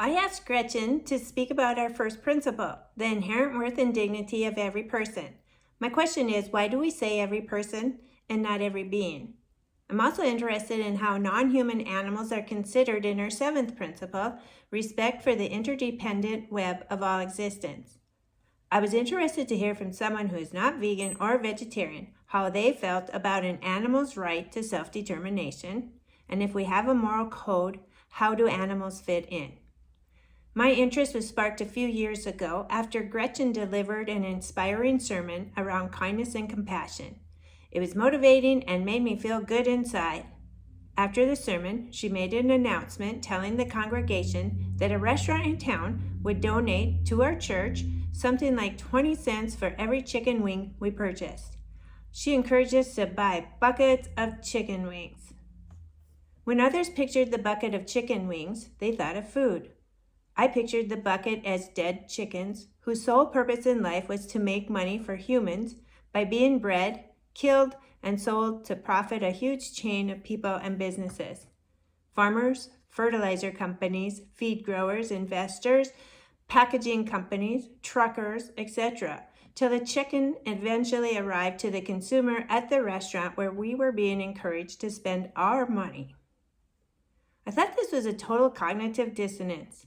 I asked Gretchen to speak about our first principle, the inherent worth and dignity of every person. My question is, why do we say every person and not every being? I'm also interested in how non-human animals are considered in our seventh principle, respect for the interdependent web of all existence. I was interested to hear from someone who is not vegan or vegetarian how they felt about an animal's right to self-determination, and if we have a moral code, how do animals fit in? My interest was sparked a few years ago after Gretchen delivered an inspiring sermon around kindness and compassion. It was motivating and made me feel good inside. After the sermon, she made an announcement telling the congregation that a restaurant in town would donate to our church something like 20 cents for every chicken wing we purchased. She encouraged us to buy buckets of chicken wings. When others pictured the bucket of chicken wings, they thought of food. I pictured the bucket as dead chickens whose sole purpose in life was to make money for humans by being bred, killed, and sold to profit a huge chain of people and businesses. Farmers, fertilizer companies, feed growers, investors, packaging companies, truckers, etc., till the chicken eventually arrived to the consumer at the restaurant where we were being encouraged to spend our money. I thought this was a total cognitive dissonance.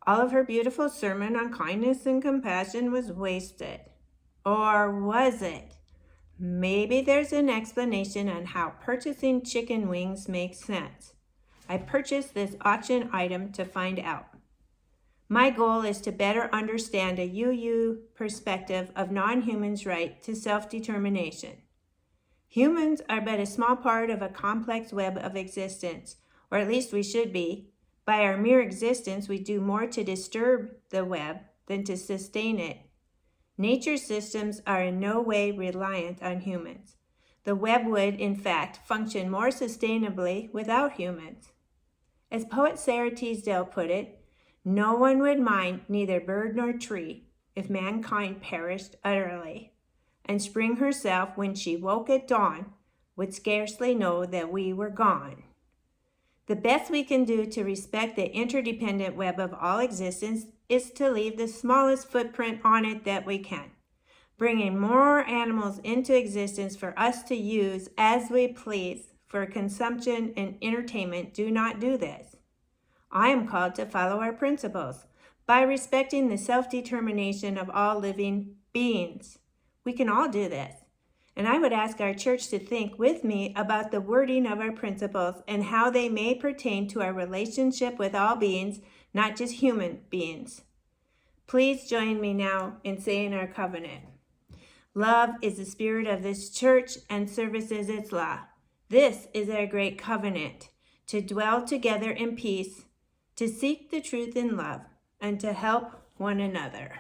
All of her beautiful sermon on kindness and compassion was wasted. Or was it? Maybe there's an explanation on how purchasing chicken wings makes sense. I purchased this auction item to find out. My goal is to better understand a UU perspective of non-humans' right to self-determination. Humans are but a small part of a complex web of existence, or at least we should be. By our mere existence, we do more to disturb the web than to sustain it. Nature's systems are in no way reliant on humans. The web would, in fact, function more sustainably without humans. As poet Sarah Teasdale put it, no one would mind neither bird nor tree if mankind perished utterly, and spring herself, when she woke at dawn, would scarcely know that we were gone. The best we can do to respect the interdependent web of all existence is to leave the smallest footprint on it that we can. Bringing more animals into existence for us to use as we please for consumption and entertainment do not do this. I am called to follow our principles by respecting the self-determination of all living beings. We can all do this. And I would ask our church to think with me about the wording of our principles and how they may pertain to our relationship with all beings, not just human beings. Please join me now in saying our covenant. Love is the spirit of this church, and service is its law. This is our great covenant, to dwell together in peace, to seek the truth in love, and to help one another.